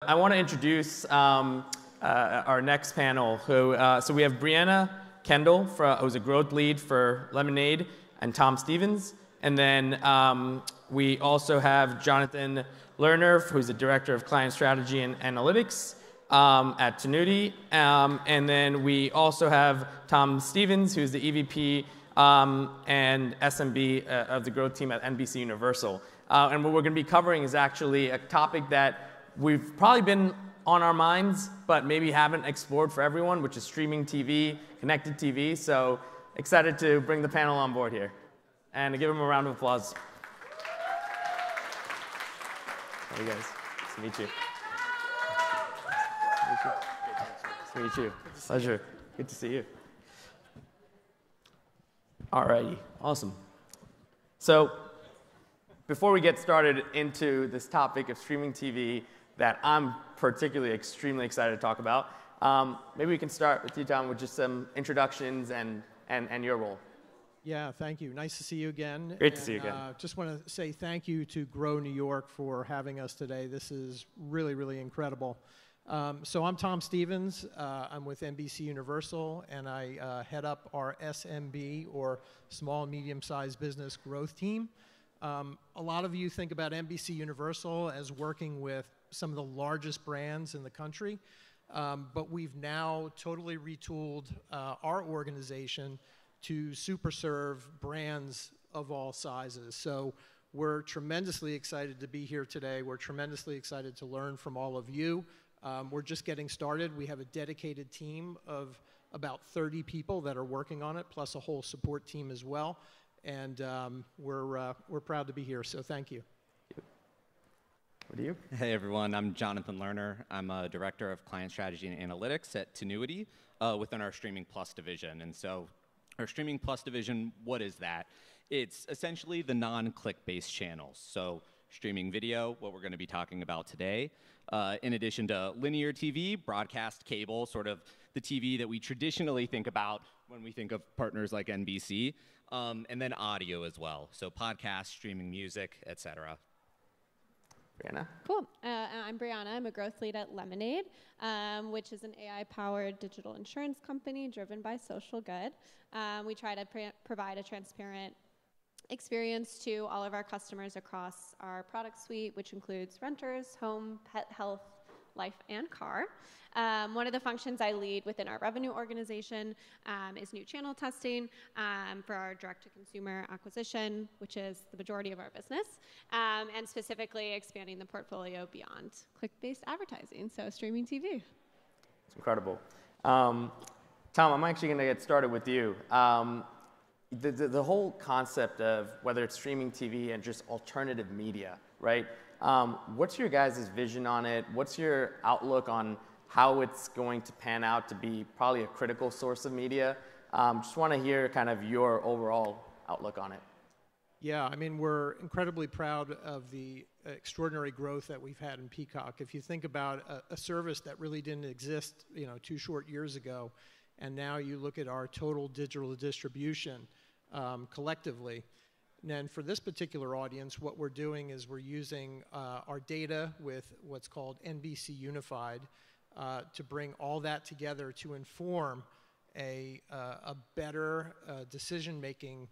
I want to introduce our next panel. So we have Breanna Kendall, who's a growth lead for Lemonade, and Tom Stevens. And then we also have Jonathan Lerner, who's the Director of Client Strategy and Analytics at Tinuiti. And then we also have Tom Stevens, who's the EVP and SMB of the growth team at NBCUniversal. And what we're going to be covering is actually a topic that we've probably been on our minds, but maybe haven't explored for everyone, which is streaming TV, connected TV. So excited to bring the panel on board here. And to give them a round of applause. Hey guys, nice to meet you. Nice to meet you. Pleasure. Good to see you. Alrighty, awesome. So before we get started into this topic of streaming TV that I'm particularly extremely excited to talk about, maybe we can start with you, Tom, with just some introductions and your role. Yeah, thank you. Nice to see you again. Great to see you again. Just want to say thank you to Grow New York for having us today. This is really, really incredible. So I'm Tom Stevens. I'm with NBCUniversal, and I head up our SMB, or Small and Medium-Sized Business Growth Team. A lot of you think about NBCUniversal as working with some of the largest brands in the country, but we've now totally retooled our organization to super serve brands of all sizes. So we're tremendously excited to be here today. We're tremendously excited to learn from all of you. We're just getting started. We have a dedicated team of about 30 people that are working on it, plus a whole support team as well. And we're proud to be here, so thank you. What are you? Hey everyone, I'm Jonathan Lerner. I'm a Director of Client Strategy and Analytics at Tinuiti within our Streaming Plus division. And so our Streaming Plus division, what is that? It's essentially the non-click-based channels. So streaming video, what we're going to be talking about today, in addition to linear TV, broadcast cable, sort of the TV that we traditionally think about when we think of partners like NBC, and then audio as well. So podcasts, streaming music, etc. Breanna? Cool. I'm Breanna. I'm a growth lead at Lemonade, which is an AI-powered digital insurance company driven by social good. We try to provide a transparent experience to all of our customers across our product suite, which includes renters, home, pet health, life, and car. One of the functions I lead within our revenue organization is new channel testing for our direct-to-consumer acquisition, which is the majority of our business, and specifically expanding the portfolio beyond click-based advertising, so streaming TV. It's incredible. Tom, I'm actually going to get started with you. The whole concept of whether it's streaming TV and just alternative media, right? What's your guys' vision on it? What's your outlook on how it's going to pan out to be probably a critical source of media? Just want to hear kind of your overall outlook on it. Yeah, I mean, we're incredibly proud of the extraordinary growth that we've had in Peacock. If you think about a service that really didn't exist, 2 short years ago, and now you look at our total digital distribution collectively. And then for this particular audience, what we're doing is we're using our data with what's called NBC Unified to bring all that together to inform a better decision-making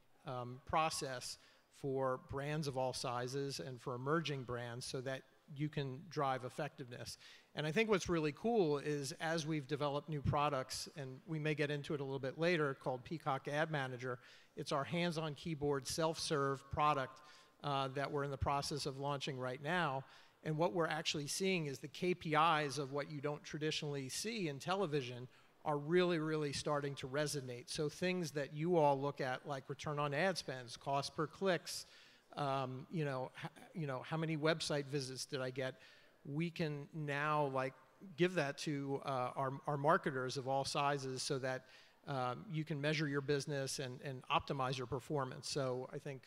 process for brands of all sizes and for emerging brands so that you can drive effectiveness. And I think what's really cool is as we've developed new products, and we may get into it a little bit later, called Peacock Ad Manager, it's our hands-on keyboard self-serve product that we're in the process of launching right now. And what we're actually seeing is the KPIs of what you don't traditionally see in television are really, really starting to resonate. So things that you all look at, like return on ad spends, cost per clicks, how many website visits did I get? We can now give that to our marketers of all sizes so that you can measure your business and optimize your performance. So I think,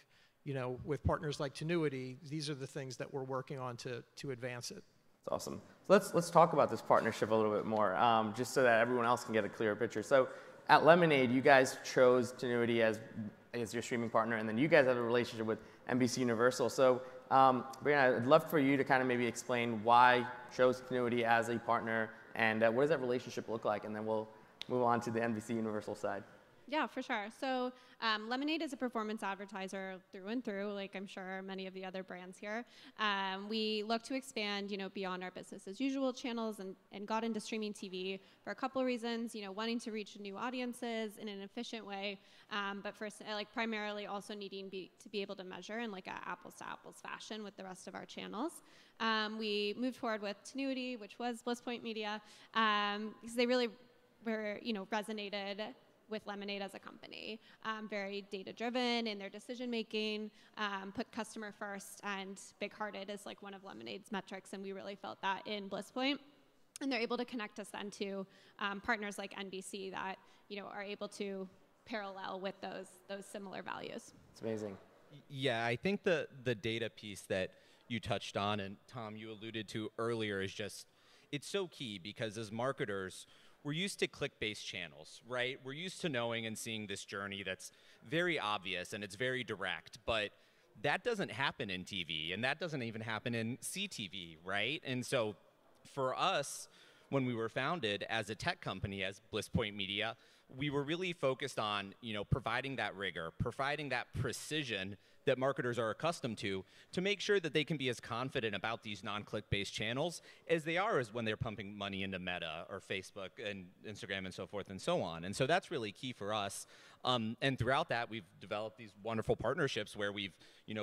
with partners like Tinuiti, these are the things that we're working on to advance it. That's awesome. So let's talk about this partnership a little bit more, just so that everyone else can get a clearer picture. So at Lemonade, you guys chose Tinuiti as your streaming partner, and then you guys have a relationship with NBCUniversal. So Breanna, I'd love for you to kind of maybe explain why chose Tinuiti as a partner, and what does that relationship look like, and then we'll move on to the NBCUniversal side. Yeah, for sure. So Lemonade is a performance advertiser through and through, like I'm sure many of the other brands here. We look to expand, beyond our business as usual channels and got into streaming TV for a couple of reasons, wanting to reach new audiences in an efficient way, but first, primarily also needing to be able to measure in like a apples to apples fashion with the rest of our channels. We moved forward with Tinuiti, which was Bliss Point Media, because they really were, resonated with Lemonade as a company, very data-driven in their decision-making, put customer first, and big-hearted is like one of Lemonade's metrics, and we really felt that in Bliss Point. And they're able to connect us then to partners like NBC that, are able to parallel with those similar values. It's amazing. Yeah, I think the data piece that you touched on, and Tom, you alluded to earlier, is just, it's so key because as marketers, we're used to click-based channels, right? We're used to knowing and seeing this journey that's very obvious and it's very direct, but that doesn't happen in TV, and that doesn't even happen in CTV, right? And so for us, when we were founded as a tech company, as Bliss Point Media, we were really focused on, providing that rigor, providing that precision that marketers are accustomed to make sure that they can be as confident about these non-click-based channels as they are as when they're pumping money into Meta or Facebook and Instagram and so forth and so on. And so that's really key for us. And throughout that, we've developed these wonderful partnerships where we've,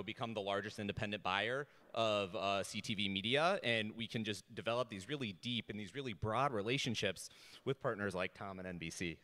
become the largest independent buyer of CTV media, and we can just develop these really deep and these really broad relationships with partners like Tom and NBC.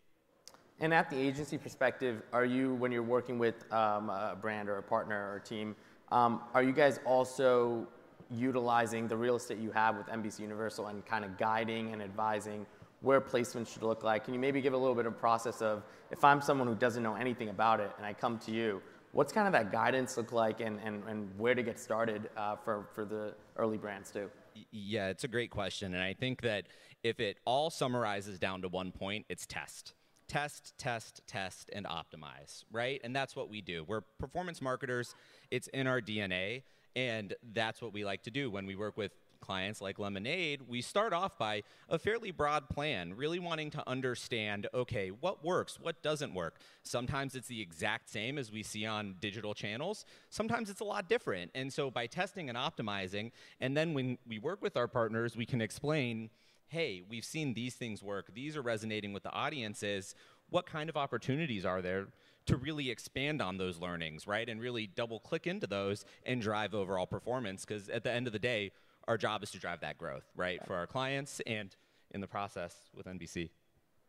And at the agency perspective, are you, when you're working with a brand or a partner or a team, are you guys also utilizing the real estate you have with NBCUniversal and kind of guiding and advising where placements should look like? Can you maybe give a little bit of process of, if I'm someone who doesn't know anything about it and I come to you, what's kind of that guidance look like, and where to get started for the early brands too? Yeah, it's a great question. And I think that if it all summarizes down to one point, it's test. Test, test, test, and optimize, right? And that's what we do. We're performance marketers. It's in our DNA, and that's what we like to do when we work with clients like Lemonade. We start off by a fairly broad plan, really wanting to understand, okay, what works, what doesn't work. Sometimes it's the exact same as we see on digital channels. Sometimes it's a lot different. And so by testing and optimizing, and then when we work with our partners, we can explain, hey, we've seen these things work. These are resonating with the audiences. What kind of opportunities are there to really expand on those learnings, right? And really double click into those and drive overall performance. Because at the end of the day, our job is to drive that growth, right? For our clients and in the process with NBC.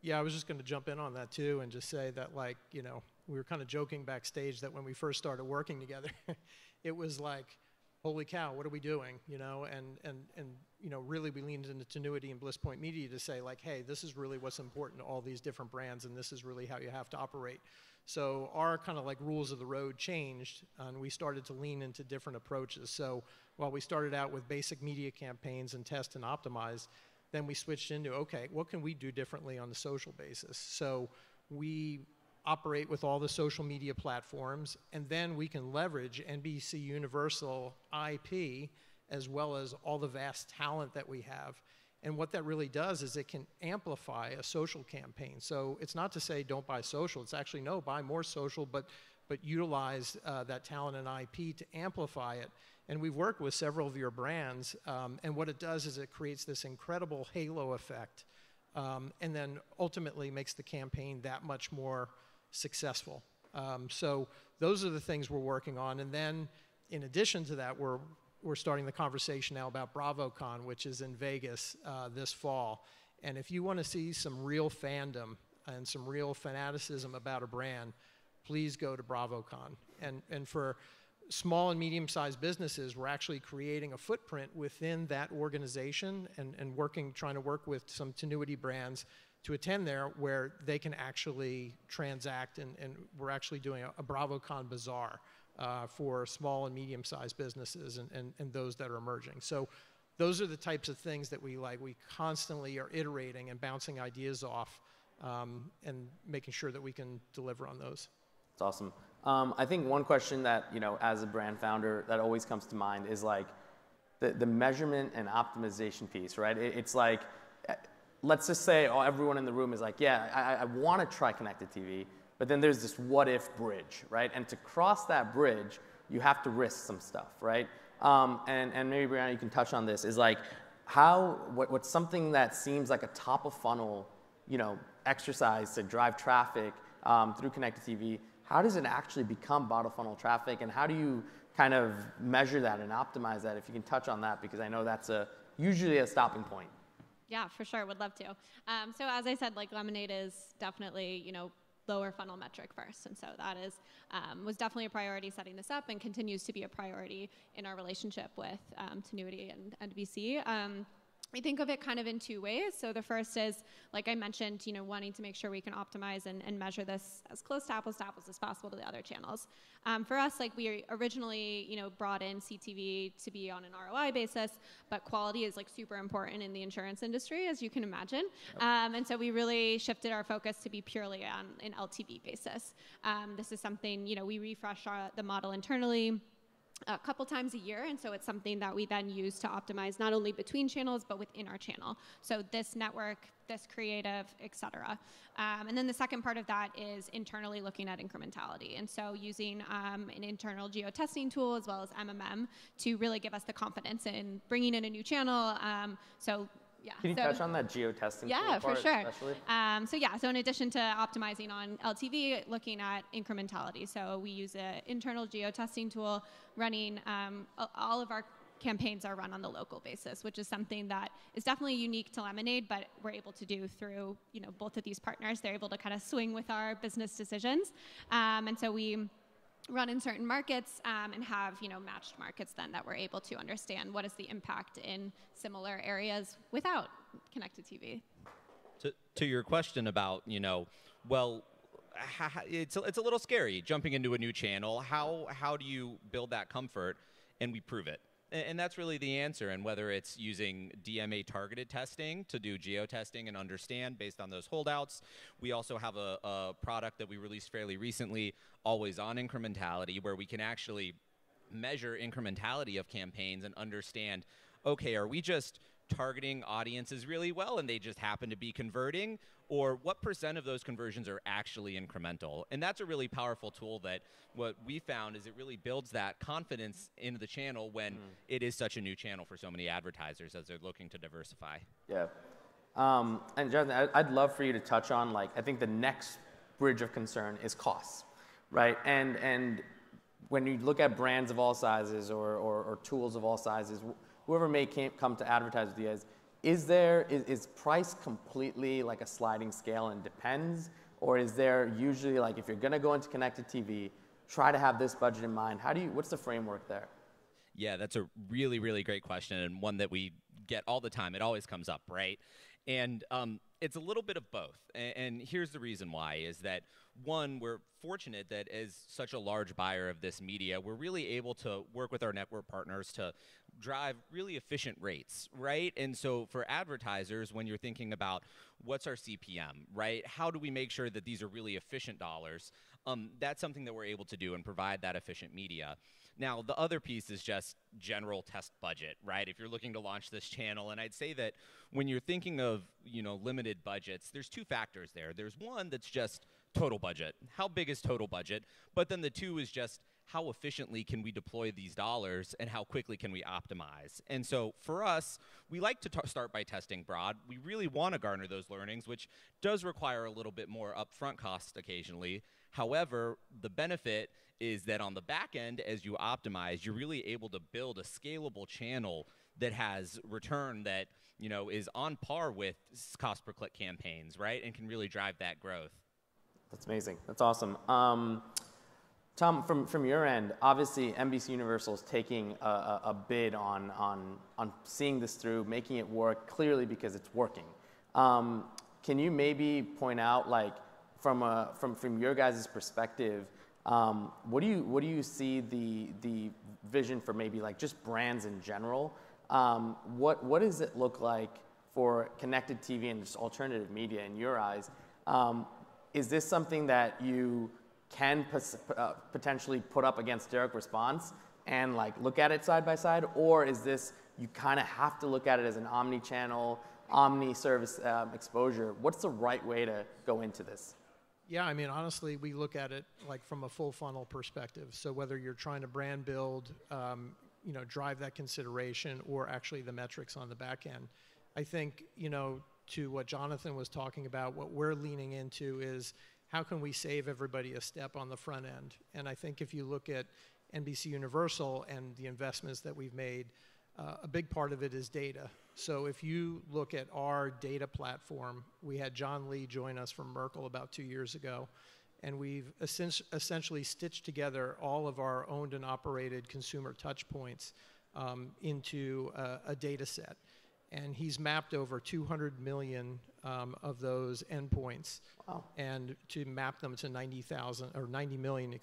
Yeah, I was just going to jump in on that too and just say that, like, we were kind of joking backstage that when we first started working together, it was like, holy cow, what are we doing? And really we leaned into Tinuiti and Bliss Point Media to say, like, hey, this is really what's important to all these different brands, and this is really how you have to operate. So our kind of like rules of the road changed, and we started to lean into different approaches. So while we started out with basic media campaigns and test and optimize, then we switched into, okay, what can we do differently on the social basis? So we operate with all the social media platforms, and then we can leverage NBCUniversal IP as well as all the vast talent that we have. And what that really does is it can amplify a social campaign. So it's not to say don't buy social, it's actually no, buy more social, but utilize that talent and IP to amplify it. And we've worked with several of your brands, and what it does is it creates this incredible halo effect, and then ultimately makes the campaign that much more successful. So those are the things we're working on. And then in addition to that, we're starting the conversation now about BravoCon, which is in Vegas this fall. And if you want to see some real fandom and some real fanaticism about a brand, please go to BravoCon. And for small and medium-sized businesses, we're actually creating a footprint within that organization and trying to work with some Tinuiti brands to attend there where they can actually transact, and we're actually doing a BravoCon Bazaar for small and medium-sized businesses and those that are emerging. So those are the types of things that we like. We constantly are iterating and bouncing ideas off and making sure that we can deliver on those. That's awesome. I think one question that, as a brand founder, that always comes to mind is like the measurement and optimization piece, right? It's like, let's just say everyone in the room is like, yeah, I want to try connected TV, but then there's this what if bridge, right? And to cross that bridge, you have to risk some stuff, right? And maybe Breanna, you can touch on this, is like what's something that seems like a top of funnel, exercise to drive traffic through connected TV. How does it actually become bottom funnel traffic, and how do you kind of measure that and optimize that? If you can touch on that, because I know that's usually a stopping point. Yeah, for sure. Would love to. So as I said, like Lemonade is definitely, lower funnel metric first. And so that was definitely a priority setting this up and continues to be a priority in our relationship with Tinuiti and NBC. We think of it kind of in two ways. So the first is, like I mentioned, wanting to make sure we can optimize and measure this as close to apples as possible to the other channels. For us, like we originally, brought in CTV to be on an ROI basis, but quality is like super important in the insurance industry, as you can imagine. And so we really shifted our focus to be purely on an LTV basis. This is something, we refresh the model internally a couple times a year, and so it's something that we then use to optimize not only between channels but within our channel. So this network, this creative, etc. And then the second part of that is internally looking at incrementality, and so using an internal geo-testing tool as well as MMM to really give us the confidence in bringing in a new channel. Yeah. Can you touch on that geo-testing? Yeah, for sure. Especially? So in addition to optimizing on LTV, looking at incrementality. So we use an internal geo-testing tool running, all of our campaigns are run on the local basis, which is something that is definitely unique to Lemonade, but we're able to do through, both of these partners. They're able to kind of swing with our business decisions. And so we run in certain markets and have matched markets then that we're able to understand what is the impact in similar areas without connected TV. To your question about it's a little scary jumping into a new channel. How do you build that comfort? And we prove it. And that's really the answer. And whether it's using DMA targeted testing to do geo-testing and understand based on those holdouts. We also have a product that we released fairly recently, always on incrementality, where we can actually measure incrementality of campaigns and understand, okay, are we just targeting audiences really well and they just happen to be converting? Or what % of those conversions are actually incremental? And that's a really powerful tool that what we found is it really builds that confidence in the channel when it is such a new channel for so many advertisers as they're looking to diversify. Yeah. And Jonathan, I'd love for you to touch on, I think the next bridge of concern is costs, right? And when you look at brands of all sizes or tools of all sizes, whoever may come to advertise with you guys, is price completely like a sliding scale and depends? Or is there usually, if you're gonna go into connected TV, try to have this budget in mind? What's the framework there? Yeah, that's a really, really great question, and one that we get all the time. It always comes up, right? And it's a little bit of both. And here's the reason why, is that one, we're fortunate that as such a large buyer of this media, we're really able to work with our network partners to drive really efficient rates, right? And so for advertisers, when you're thinking about what's our CPM, right? How do we make sure that these are really efficient dollars? That's something that we're able to do and provide that efficient media. Now, the other piece is just general test budget, right? If you're looking to launch this channel, and I'd say that when you're thinking of, limited budgets, there's two factors there. There's one that's just total budget. How big is total budget? But then the two is just how efficiently can we deploy these dollars and how quickly can we optimize? And so for us, we like to start by testing broad. We really want to garner those learnings, which does require a little bit more upfront cost occasionally. However, the benefit is that on the back end, as you optimize, you're really able to build a scalable channel that has return that is on par with cost per click campaigns, right? And can really drive that growth. That's amazing. That's awesome. Tom, from your end, obviously NBCUniversal is taking a bid on seeing this through, making it work clearly because it's working. Can you maybe point out, from your guys' perspective, what do you see the vision for maybe just brands in general? What does it look like for connected TV and just alternative media in your eyes? Is this something that you can potentially put up against direct response and like look at it side by side, or is this you kind of have to look at it as an omni-channel, omni-service exposure? What's the right way to go into this? Yeah, I mean, honestly, we look at it like from a full funnel perspective. So whether you're trying to brand build, drive that consideration, or actually the metrics on the back end, I think, to what Jonathan was talking about, what we're leaning into is how can we save everybody a step on the front end? And I think if you look at NBCUniversal and the investments that we've made, a big part of it is data. So if you look at our data platform, we had John Lee join us from Merkle about 2 years ago, and we've essentially stitched together all of our owned and operated consumer touch points into a data set. And he's mapped over 200 million of those endpoints. Wow. And to map them to 90 million,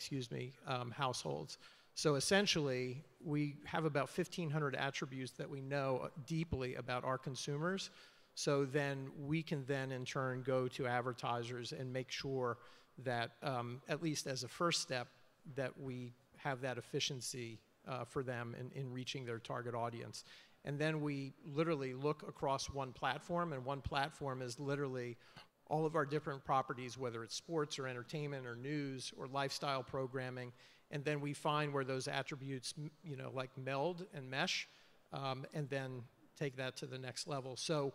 households. So essentially, we have about 1,500 attributes that we know deeply about our consumers. So then we can then in turn go to advertisers and make sure that, at least as a first step, that we have that efficiency for them in reaching their target audience. And then we literally look across one platform, and one platform is literally all of our different properties, whether it's sports or entertainment or news or lifestyle programming. And then we find where those attributes, like meld and mesh, and then take that to the next level. So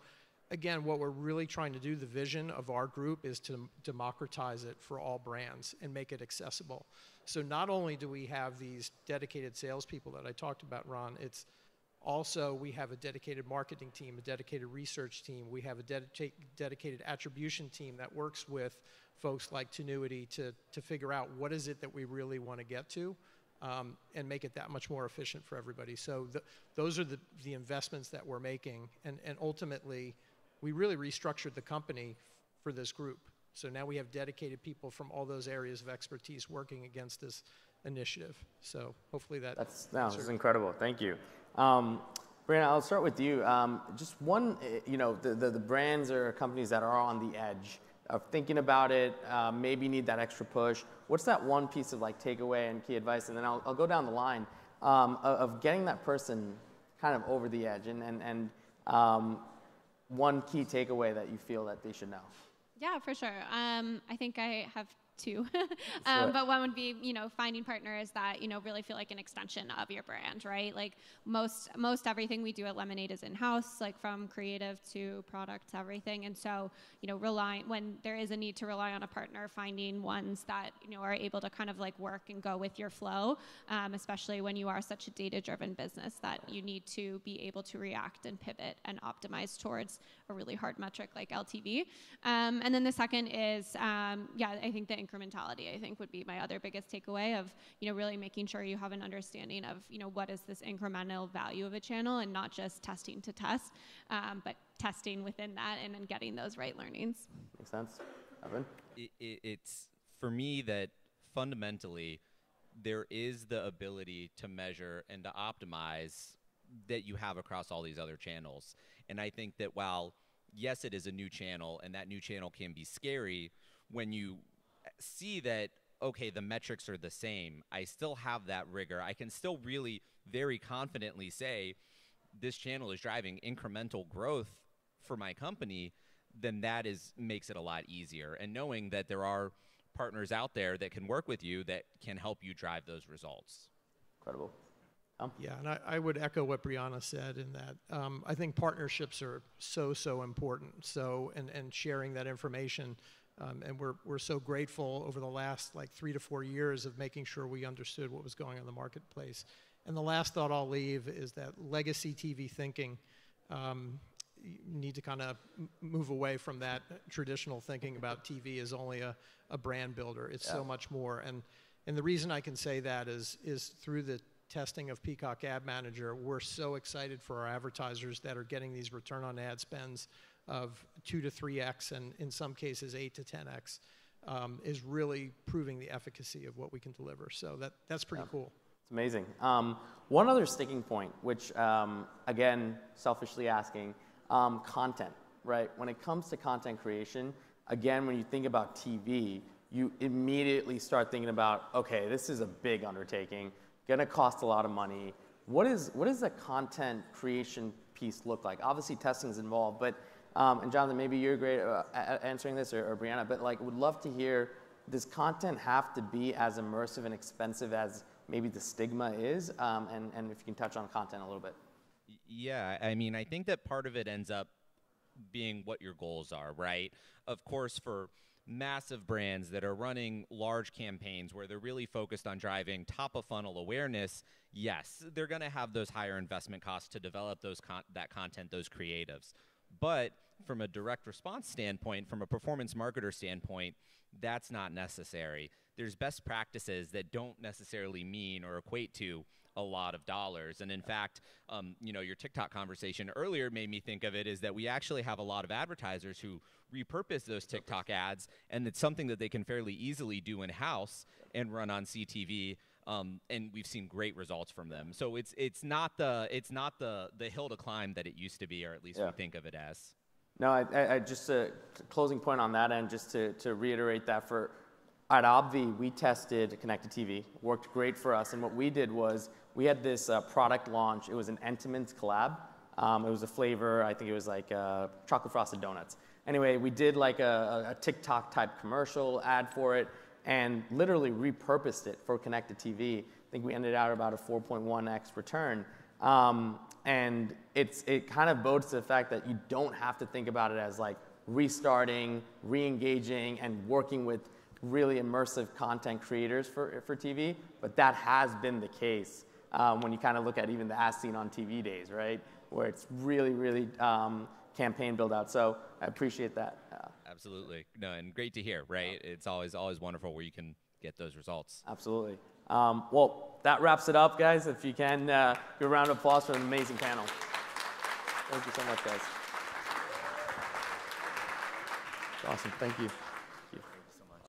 again, what we're really trying to do, the vision of our group is to democratize it for all brands and make it accessible. So not only do we have these dedicated salespeople that I talked about, Ron, it's also we have a dedicated marketing team, a dedicated research team. We have a dedicated attribution team that works with folks like Tinuiti to figure out what is it that we really want to get to and make it that much more efficient for everybody. So those are the investments that we're making. And ultimately, we really restructured the company for this group. So now we have dedicated people from all those areas of expertise working against this initiative. So hopefully that's incredible. Thank you. Breanna, I'll start with you. Just one, the brands or companies that are on the edge of thinking about it, maybe need that extra push. What's that one piece of like takeaway and key advice? And then I'll go down the line of getting that person kind of over the edge and one key takeaway that you feel that they should know. Yeah, for sure. I think I have two. But one would be, finding partners that, really feel like an extension of your brand, right? Like most everything we do at Lemonade is in-house, like from creative to product to everything. And so, when there is a need to rely on a partner, finding ones that, are able to kind of like work and go with your flow, especially when you are such a data-driven business that you need to be able to react and pivot and optimize towards a really hard metric like LTV. And then the second is, I think the incrementality, I think, would be my other biggest takeaway of, really making sure you have an understanding of, what is this incremental value of a channel and not just testing to test, but testing within that and then getting those right learnings. Makes sense. Evan? It's for me that fundamentally there is the ability to measure and to optimize that you have across all these other channels. And I think that while, yes, it is a new channel and that new channel can be scary, when you see that, okay, the metrics are the same, I still have that rigor. I can still really very confidently say this channel is driving incremental growth for my company, then that makes it a lot easier. And knowing that there are partners out there that can work with you that can help you drive those results. Incredible. Yeah, and I would echo what Breanna said in that I think partnerships are so important. So, and sharing that information. And we're so grateful over the last 3 to 4 years of making sure we understood what was going on in the marketplace. And the last thought I'll leave is that legacy TV thinking, you need to kind of move away from that traditional thinking about TV as only a brand builder. It's so much more. And the reason I can say that is through the testing of Peacock Ad Manager, we're so excited for our advertisers that are getting these return on ad spends of 2 to 3x and in some cases 8 to 10x is really proving the efficacy of what we can deliver. So that's pretty cool. It's amazing. One other sticking point, which again, selfishly asking, content, right? When it comes to content creation, again, when you think about TV, you immediately start thinking about, okay, this is a big undertaking, gonna cost a lot of money. What does the content creation piece look like? Obviously, testing is involved, but and Jonathan, maybe you're great at answering this, or Breanna, but like, would love to hear, does content have to be as immersive and expensive as maybe the stigma is? And if you can touch on content a little bit. Yeah, I mean, I think that part of it ends up being what your goals are, right? Of course, for massive brands that are running large campaigns where they're really focused on driving top of funnel awareness, yes, they're going to have those higher investment costs to develop that content, those creatives. But from a direct response standpoint, from a performance marketer standpoint, that's not necessary. There's best practices that don't necessarily mean or equate to a lot of dollars. And in fact, you know, your TikTok conversation earlier made me think of it, is that we actually have a lot of advertisers who repurpose those TikTok ads, and it's something that they can fairly easily do in-house and run on CTV. And we've seen great results from them. So it's not the hill to climb that it used to be, or at least we think of it as. No, I just a closing point on that end, just to reiterate that, at Obvi, we tested connected TV, worked great for us, and what we did was we had this product launch. It was an Entenmann's collab. It was a flavor, I think it was like chocolate frosted donuts. Anyway, we did like a TikTok type commercial ad for it, and literally repurposed it for connected TV. I think we ended out about a 4.1x return. And it kind of bodes to the fact that you don't have to think about it as like restarting, re-engaging, and working with really immersive content creators for TV, but that has been the case when you kind of look at even the as seen on TV days, right? Where it's really, really campaign build out. So I appreciate that. Absolutely. No, and great to hear, right? It's always wonderful where you can get those results. Absolutely. Well, that wraps it up, guys. If you can, give a round of applause for an amazing panel. Thank you so much, guys. Awesome. Thank you.